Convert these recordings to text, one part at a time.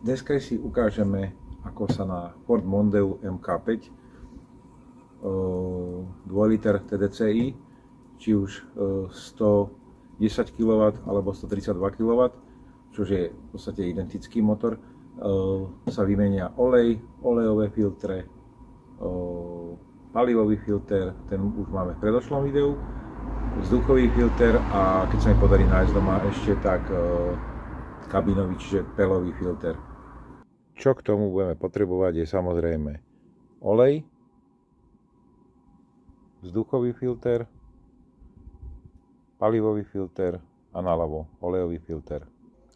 Dneska si ukážeme, ako sa na Ford Mondeu MK5 2 liter TDCi, či už 110 kW alebo 132 kW, čo je v podstate identický motor, sa vymenia olej, olejové filtre, palivový filter, ten už máme v predošlom videu, vzduchový filter a keď sa mi podarí nájsť doma ešte tak kabinový, čiže pelový filter. Čo k tomu budeme potrebovať je samozrejme olej, vzduchový filter, palivový filter a naľavo olejový filter.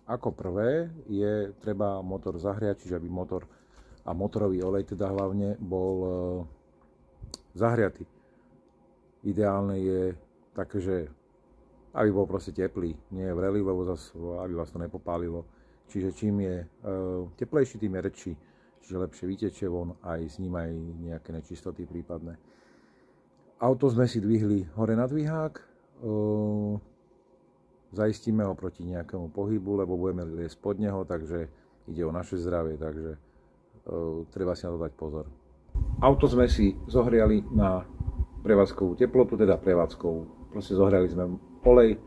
Ako prvé je treba motor zahriať, čiže aby motor a motorový olej teda hlavne bol zahriatý. Ideálne je také, že aby bol proste teplý, nie je vrelý, lebo zase aby vás to nepopálilo. Čiže čím je teplejší, tým je rečší, čiže lepšie vytečie von aj s ním aj nejaké nečistoty prípadné. Auto sme si dvihli hore na dvihák, zaistíme ho proti nejakému pohybu, lebo budeme liesť pod neho, takže ide o naše zdravie, takže treba si na to dať pozor. Auto sme si zohriali na prevádzkovú teplotu, teda prevádzkovú. Proste zohriali sme olej,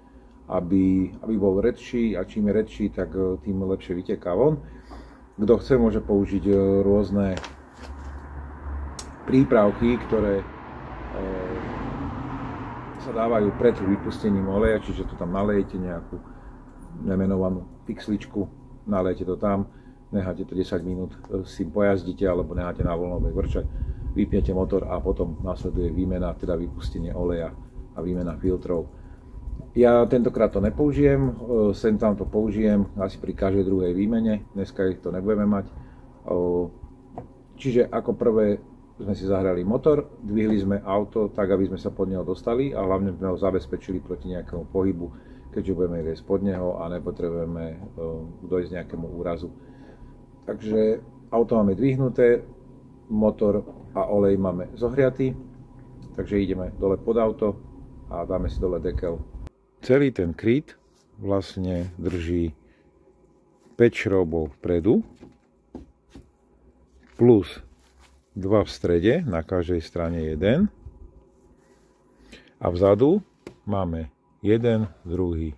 aby bol redší a čím je redší, tak tým lepšie vyteká von. Kto chce, môže použiť rôzne prípravky, ktoré sa dávajú pred vypustením oleja, čiže to tam nalejete nejakú nemenovanú fixličku, nalejete to tam, necháte to 10 minút, si pojazdíte alebo necháte na voľnom vrčať, vypnete motor a potom nasleduje výmena, teda vypustenie oleja a výmena filtrov. Ja tentokrát to nepoužijem, sem tam to použijem asi pri každej druhej výmene, dneska ich to nebudeme mať. Čiže ako prvé sme si zahrali motor, dvihli sme auto tak, aby sme sa pod neho dostali a hlavne sme ho zabezpečili proti nejakému pohybu, keďže budeme ísť pod neho a nepotrebujeme dojsť nejakému úrazu. Takže auto máme dvihnuté, motor a olej máme zohriatý, takže ideme dole pod auto a dáme si dole dekel. Celý ten kryt vlastne drží 5 šroubov vpredu plus 2 v strede, na každej strane jeden a vzadu máme 1, 2,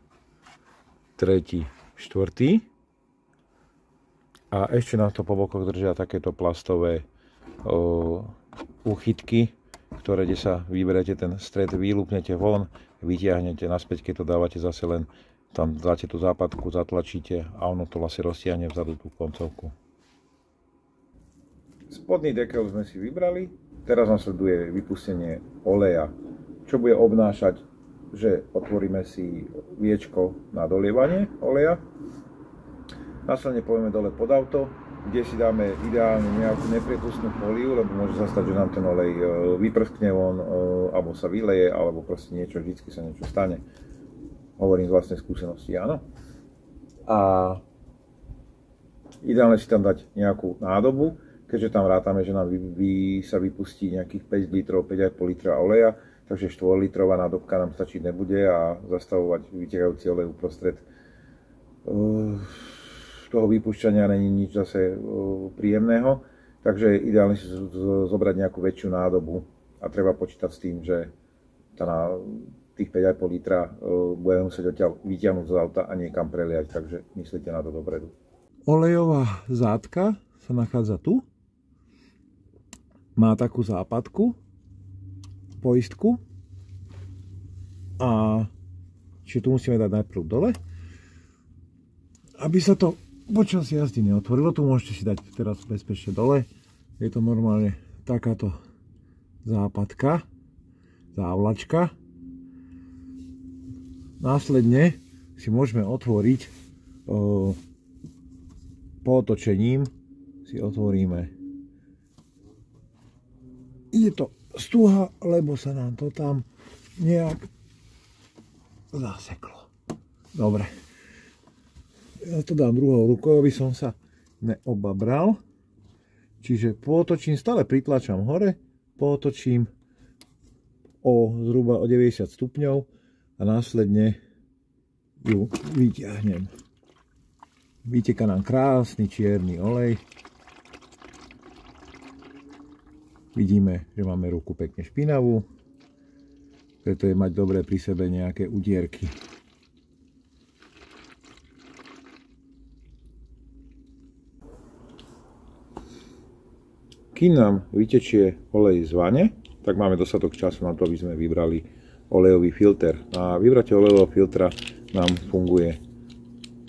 3, 4 a ešte nám to po bokoch držia takéto plastové úchytky, ktoré kde sa vyberete ten stred, vylúpnete von, vytiahnete naspäť, keď to dávate zase len tam dáte tú západku, zatlačíte a ono to vlastne roztiahne vzadu tú koncovku. Spodný dekel sme si vybrali, teraz nasleduje vypustenie oleja, čo bude obnášať, že otvoríme si viečko na dolievanie oleja, následne pôjdeme dole pod auto, kde si dáme ideálne nejakú nepriepustnú fóliu, lebo môže sa stať, že nám ten olej vyprskne von, alebo sa vyleje, alebo proste niečo, vždycky sa niečo stane. Hovorím z vlastnej skúsenosti, áno. A ideálne si tam dať nejakú nádobu, keďže tam rátame, že nám sa vypustí nejakých 5 litrov, 5,5 litra oleja, takže 4 litrová nádobka nám stačiť nebude a zastavovať vytekajúci olej uprostred toho vypúšťania není nič zase príjemného, takže ideálne si zobrať nejakú väčšiu nádobu a treba počítať s tým, že na tých 5,5 litra budeme musieť odtiaľ vytiahnuť z auta a niekam preliať, takže myslíte na to dopredu. Olejová zádka sa nachádza tu, má takú západku, poistku a čiže tu musíme dať najprv dole, aby sa to počas jazdy neotvorilo, tu môžete si dať teraz bezpečne dole. Je to normálne takáto západka, závlačka. Následne si môžeme otvoriť pootočením, si otvoríme. Ide to stúha, lebo sa nám to tam nejak zaseklo. Dobre. Ja to dám druhou rukou, aby som sa neobabral. Čiže pootočím, stále pritlačam hore, pootočím zhruba o 90 stupňov a následne ju vyťahnem. Vyteká nám krásny čierny olej. Vidíme, že máme ruku pekne špinavú, preto je mať dobre pri sebe nejaké udierky. Kým nám vytečie olej z vane, tak máme dostatok času na to, aby sme vybrali olejový filter. Na vybratie olejového filtra nám funguje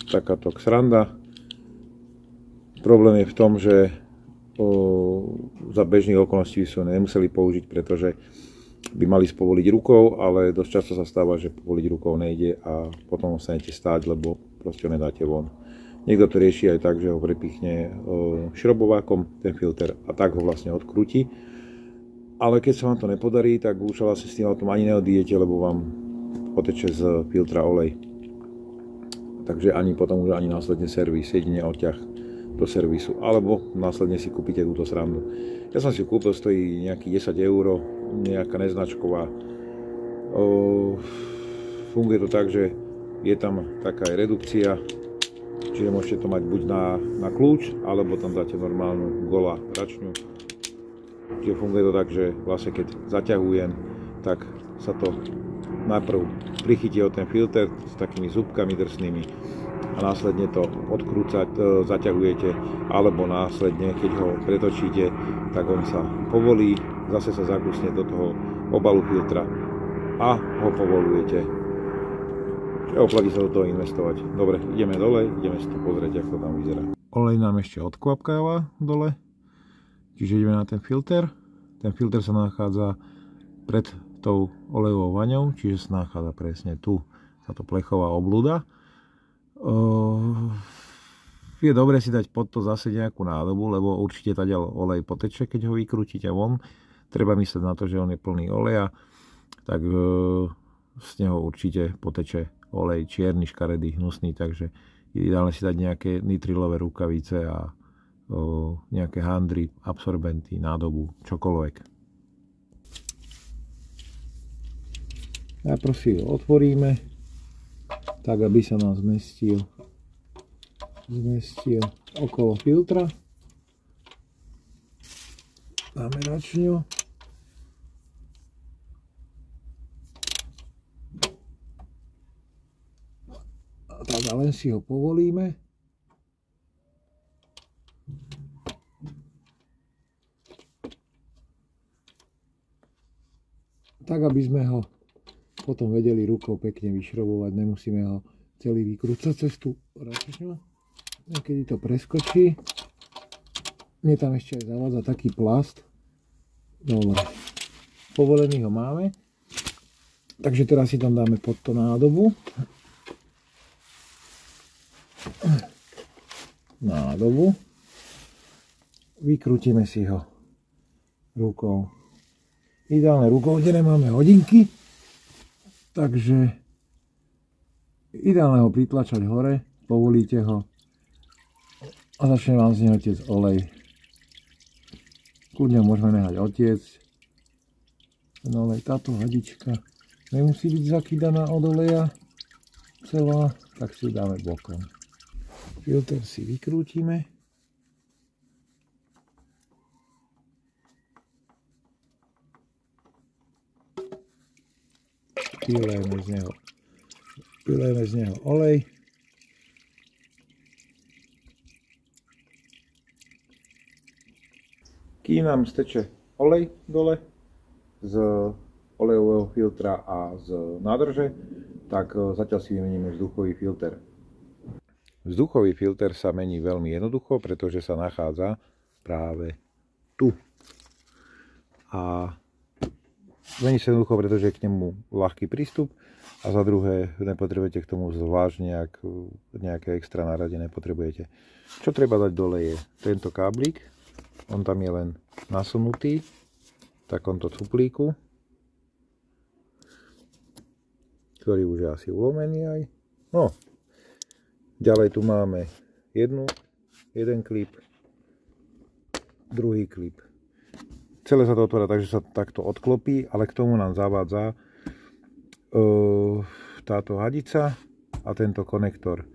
takáto sranda. Problém je v tom, že za bežných okolností sú nemuseli použiť, pretože by mali spovoliť rukou, ale dosť často sa stáva, že povoliť rukou nejde a potom ostanete stáť, lebo proste ho nedáte von. Niekto to rieši aj tak, že ho prepichne šrobovákom, ten filter, a tak ho vlastne odkrúti. Ale keď sa vám to nepodarí, tak už vlastne s tým autom ani neodídete, lebo vám poteče z filtra olej. Takže ani potom už ani následne servis, jedine odťah do servisu, alebo následne si kúpite túto srandu. Ja som si ju kúpil, stojí nejakých 10 €, nejaká neznačková. Funguje to tak, že je tam taká aj redukcia, čiže môžete to mať buď na kľúč, alebo tam dáte normálnu gola račňu. Čiže funguje to tak, že vlastne keď zaťahujem, tak sa to najprv prichytí o ten filter s takými zúbkami drsnými a následne to zaťahujete, alebo následne, keď ho pretočíte, tak on sa povolí, zase sa zakúsne do toho obalu filtra a ho povolujete. Oplatí sa do toho investovať. Dobre, ideme dole, ideme si to pozrieť, ako to tam vyzerá. Olej nám ešte odkvapkáva dole, čiže ideme na ten filter. Ten filter sa nachádza pred tou olejovou vaňou, čiže sa nachádza presne tu, táto plechová oblúda. Je dobre si dať pod to zase nejakú nádobu, lebo určite tadiaľ olej poteče, keď ho vykrútite von. Treba myslieť na to, že on je plný oleja, tak z neho určite poteče olej čierny, škaredý, hnusný, takže je ideálne si dať nejaké nitrilové rukavice a nejaké handry, absorbenty, nádobu, čokoľvek. Najprv si ho otvoríme, tak aby sa nám zmestil okolo filtra. Dáme račňu. A tak len si ho povolíme. Tak aby sme ho potom vedeli rukou pekne vyšrobovať, nemusíme ho celý vykrúcať cez tú račňu. Niekedy to preskočí. Mne tam ešte aj zavádza taký plast. Dobre, povolený ho máme. Takže teraz si tam dáme pod to nádobu. Vykrútime si ho rukou. Ideálne rukou, kde nemáme hodinky. Takže ideálne ho pritlačať hore, povolíte ho a začne vám z neho tiec olej. Kľudne môžeme nehať otiecť. Ten olej, táto hadička nemusí byť zakýdaná od oleja celá, tak si ju dáme bokom. Filter si vykrútime. Prilejeme z neho olej. Kým nám steče olej dole z olejového filtra a z nádrže, tak zatiaľ si vymeníme vzduchový filter. Vzduchový filter sa mení veľmi jednoducho, pretože sa nachádza práve tu. A mení sa jednoducho, pretože je k nemu ľahký prístup a za druhé nepotrebujete k tomu zvlášť nejaké extra náradie, nepotrebujete. Čo treba dať dole je tento káblik, on tam je len nasunutý v takomto cuplíku, ktorý už je asi ulomený aj. No, ďalej tu máme jeden klip, druhý klip. Celé sa to otvára tak, že sa takto odklopí, ale k tomu nám zavádza táto hadica a tento konektor,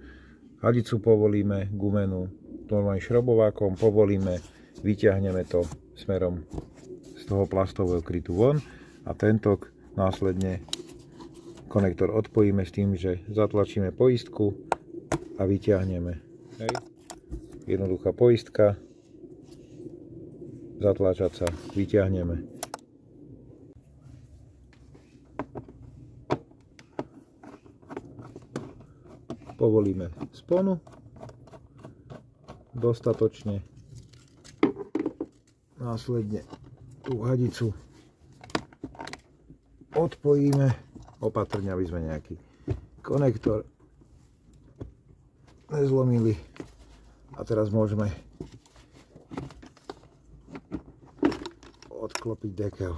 Hadicu povolíme gumenú normálnym šrobovákom, povolíme, vyťahneme to smerom z toho plastového krytu von a tento následne konektor odpojíme s tým, že zatlačíme poistku a vyťahneme. Hej. Jednoduchá poistka, zatlačať sa, vyťahneme. Povolíme sponu dostatočne, následne tú hadicu odpojíme opatrne, aby sme nejaký konektor nezlomili a teraz môžeme odklopiť dekel.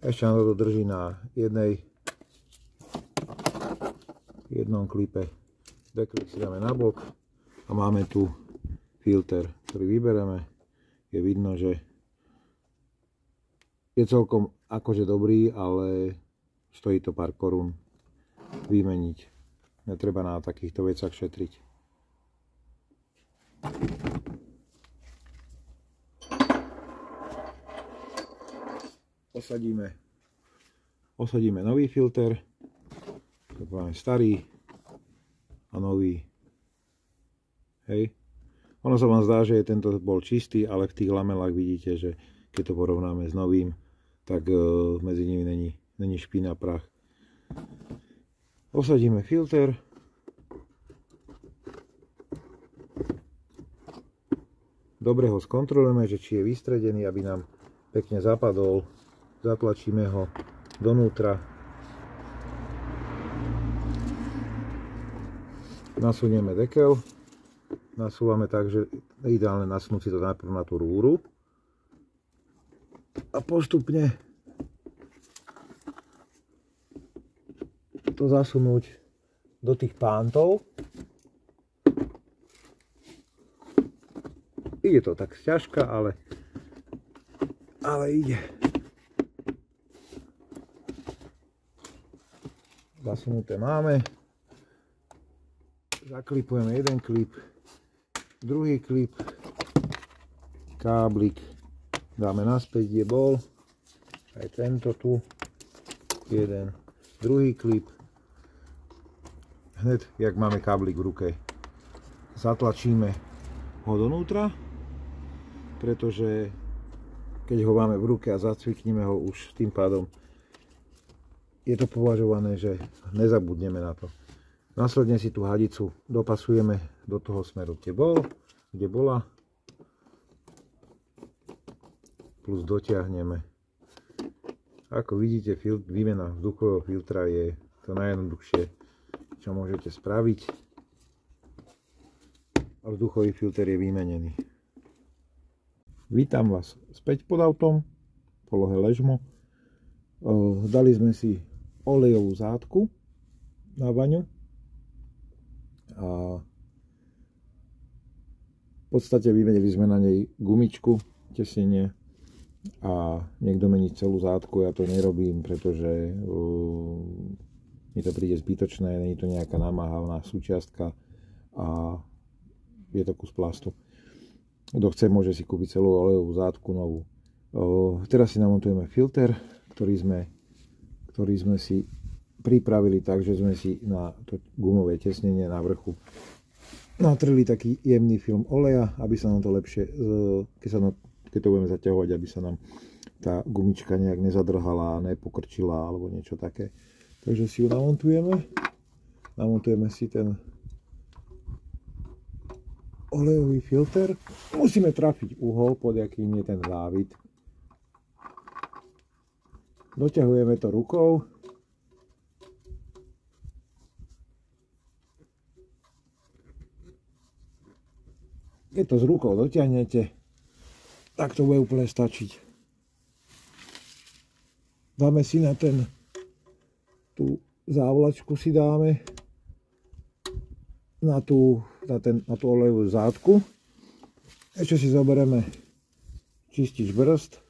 Ešte nám to drží na jednom klipe. Deklik si dáme na bok a máme tu filter, ktorý vybereme. Je vidno, že je celkom akože dobrý, ale stojí to pár korún vymeniť. Netreba na takýchto veciach šetriť. Osadíme nový filter, máme starý a nový. Hej. Ono sa vám zdá, že tento bol čistý, ale v tých lamelách vidíte, že keď to porovnáme s novým, tak medzi nimi není špina, prach. Osadíme filter. Dobre ho skontrolujeme, že či je vystredený, aby nám pekne zapadol. Zatlačíme ho donútra. Nasunieme dekel. Nasúvame tak, že je ideálne nasunúť si to najprv na tú rúru. A postupne to zasunúť do tých pántov. Ide to tak sťažka, ale ide. Zasunuté máme. Zaklipujeme jeden klip, druhý klip, káblik dáme naspäť, kde bol, aj tento tu, jeden, druhý klip. Hned, jak máme káblik v ruke, zatlačíme ho donútra, pretože keď ho máme v ruke a zacvikneme ho, už tým pádom je to považované, že nezabudneme na to. Následne si tú hadicu dopasujeme do toho smeru, kde bola, plus dotiahneme. Ako vidíte, výmena vzduchového filtra je to najjednoduchšie, čo môžete spraviť. A vzduchový filter je vymenený. Vítam vás späť pod autom, v polohe ležmo. Dali sme si olejovú zátku na vaňu. A v podstate vymenili sme na nej gumičku, tesnenie a niekto mení celú zátku. Ja to nerobím, pretože mi to príde zbytočné, nie je to nejaká namáhavná súčiastka a je to kus plastu. Kto chce, môže si kúpiť celú olejovú zátku novú. Teraz si namontujeme filter, ktorý sme si pripravili tak, že sme si na to gumové tesnenie na vrchu natreli taký jemný film oleja, aby sa nám to lepšie, keď to budeme zaťahovať, aby sa nám tá gumička nejak nezadrhala, nepokrčila alebo niečo také. Takže si ju namontujeme. Namontujeme si ten olejový filter. Musíme trafiť uhol, pod jakým je ten závit. Doťahujeme to rukou. Keď to s rukou dotiahnete, tak to bude úplne stačiť. Dáme si na tú závlačku si dáme na tú olejovú zátku. Ešte si zoberieme čistič brzd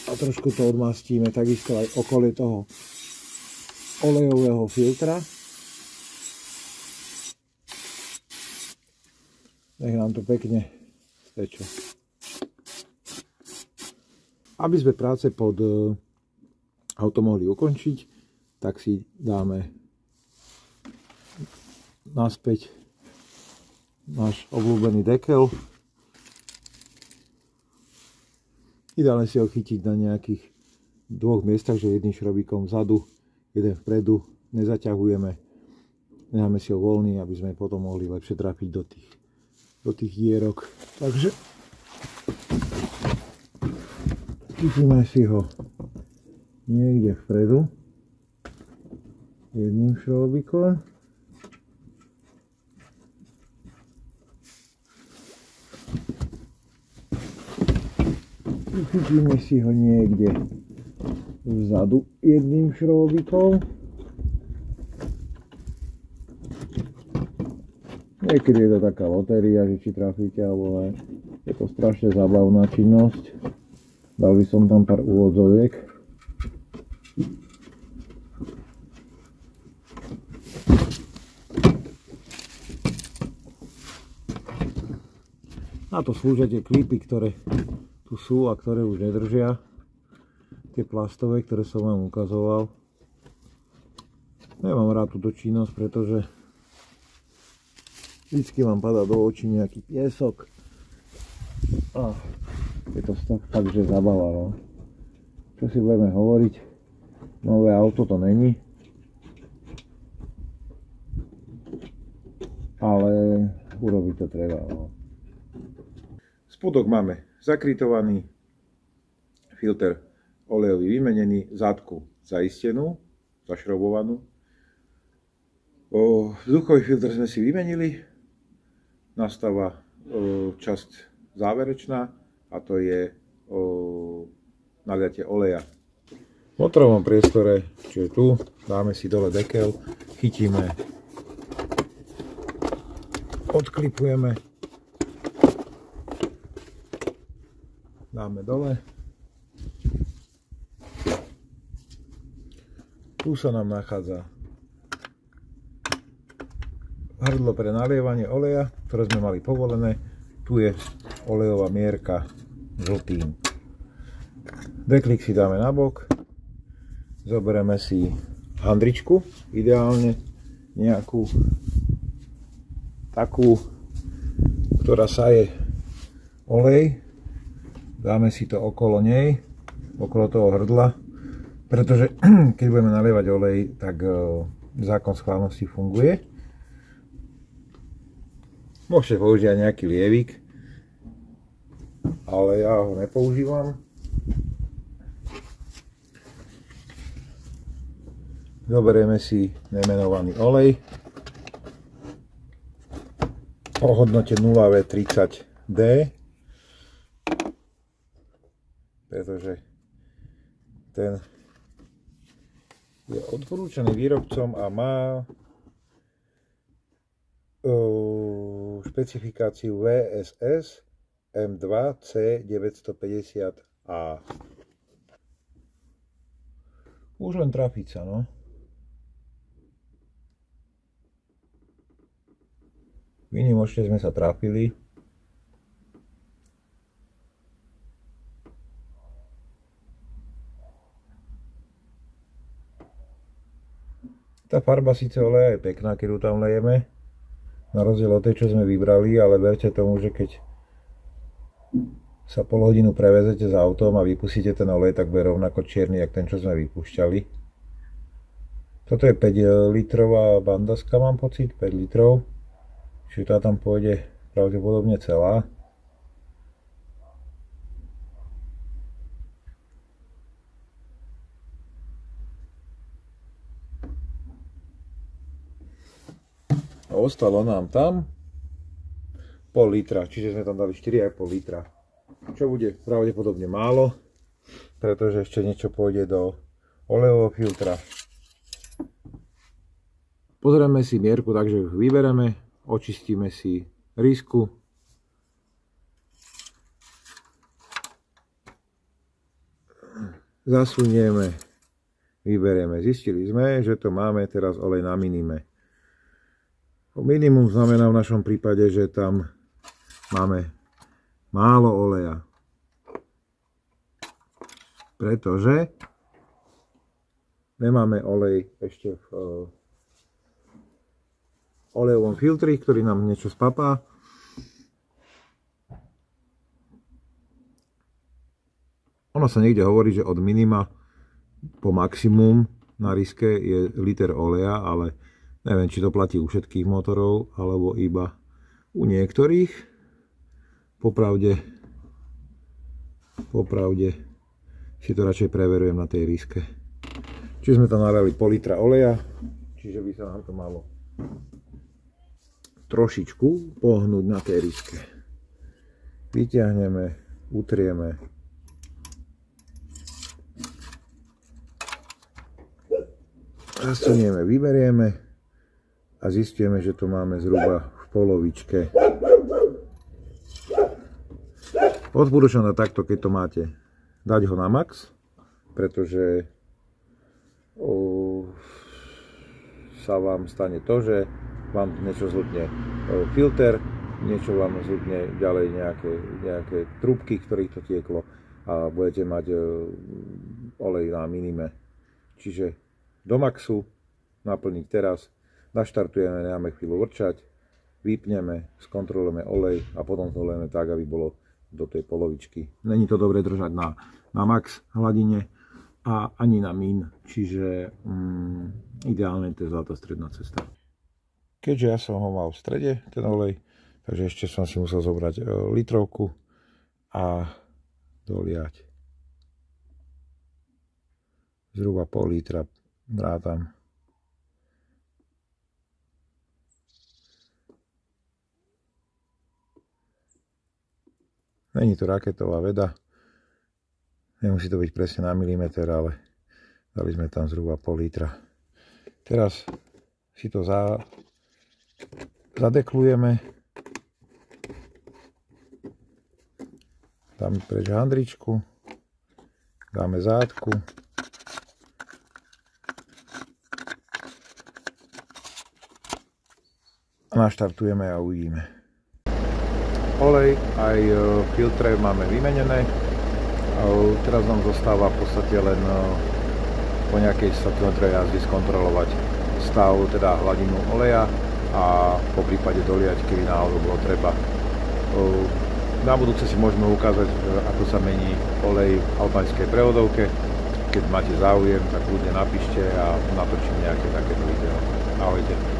a trošku to odmastíme, takisto aj okolie toho olejového filtra. Nech nám to pekne teče. Aby sme práce pod auto mohli ukončiť, tak si dáme naspäť náš obľúbený dekel. Ideálne si ho chytiť na nejakých dvoch miestach, že jedným šrobíkom vzadu, jeden vpredu, nezaťahujeme. Necháme si ho voľný, aby sme potom mohli lepšie trafiť do tých dierok. Takže chytíme si ho niekde vpredu jedným šrobíkom. Chytíme si ho niekde vzadu jedným šrobíkom. Niekedy je to taká lotéria, že či trafíte alebo ne. Je to strašne zábavná činnosť. Dal by som tam pár úvodzoviek. Na to slúžia tie klipy, ktoré tu sú a ktoré už nedržia. Tie plastové, ktoré som vám ukazoval. Nemám rád túto činnosť, pretože vždycky vám padá do očí nejaký piesok. A je to fakt, že zabava, no. Čo si budeme hovoriť? Nové auto to není. Ale urobiť to treba, no. Spodok máme zakrytovaný, filter olejový vymenený, zadku zaistenú, zašrobovanú. Vzduchový filter sme si vymenili, nastáva časť záverečná a to je naliatie oleja. V motorovom priestore, čo je tu, dáme si dole dekel, chytíme, odklipujeme, dáme dole. Tu sa nám nachádza hrdlo pre nalievanie oleja, ktoré sme mali povolené. Tu je olejová mierka žltým. Deklik si dáme na bok. Zoberieme si handričku, ideálne nejakú takú, ktorá saje olej. Dáme si to okolo nej, okolo toho hrdla, pretože keď budeme nalievať olej, tak zákon schválnosti funguje. Môžete použiť aj nejaký lievik, ale ja ho nepoužívam. Zoberieme si nemenovaný olej o hodnote 0V30D, pretože ten je odporúčaný výrobcom a má špecifikáciu VSS M2C950A. Už len trafiť sa, no. Výnimočne sme sa trafili. Tá farba síce oleja je pekná, keď ju tam lejeme, na rozdiel od tej, čo sme vybrali, ale verte tomu, že keď sa pol hodinu prevezete s autom a vypustíte ten olej, tak bude rovnako čierny, jak ten, čo sme vypúšťali. Toto je 5 litrová bandaska, mám pocit, 5 litrov, čiže tá tam pôjde pravdepodobne celá. A ostalo nám tam pol litra, čiže sme tam dali 4,5 litra. Čo bude pravdepodobne málo, pretože ešte niečo pôjde do olejového filtra. Pozrieme si mierku, takže ju vybereme, očistíme si rýsku. Zasunieme, vyberieme. Zistili sme, že to máme teraz olej na minime. Minimum znamená v našom prípade, že tam máme málo oleja. Pretože nemáme olej ešte v olejovom filtri, ktorý nám niečo spapá. Ono sa niekde hovorí, že od minima po maximum na riske je liter oleja, ale neviem, či to platí u všetkých motorov, alebo iba u niektorých. Popravde si to radšej preverujem na tej riske. Čiže sme tam nalili pol litra oleja, čiže by sa nám to malo trošičku pohnúť na tej riske. Vyťahneme, utrieme. Zastonieme, vyberieme a zistíme, že to máme zhruba v polovičke. Odporúčam na takto, keď to máte, dať ho na max, pretože sa vám stane to, že vám niečo zhltne filter, niečo vám zhltne ďalej nejaké trúbky, ktorých to tieklo a budete mať olej na minime. Čiže do maxu naplniť teraz, naštartujeme, necháme chvíľu vrčať, vypneme, skontrolujeme olej a potom to lejeme tak, aby bolo do tej polovičky. Není to dobre držať na max hladine a ani na min, čiže ideálne to je zlatá stredná cesta. Keďže ja som ho mal v strede, ten olej, takže ešte som si musel zobrať litrovku a doliať zhruba pol litra, rátam. Není to raketová veda, nemusí to byť presne na milimeter, ale dali sme tam zhruba pol litra. Teraz si to zadeklujeme, dáme preč handričku, dáme zátku a naštartujeme a uvidíme. Olej aj filtre máme vymenené. Teraz nám zostáva v podstate len po nejakej 100 km jazdy skontrolovať stav, teda hladinu oleja a po prípade doliať, keby náhodou bolo treba. Na budúce si môžeme ukázať, ako sa mení olej v alpinskej prevodovke. Keď máte záujem, tak ľudia napíšte a natočím nejaké takéto video. Ahojte.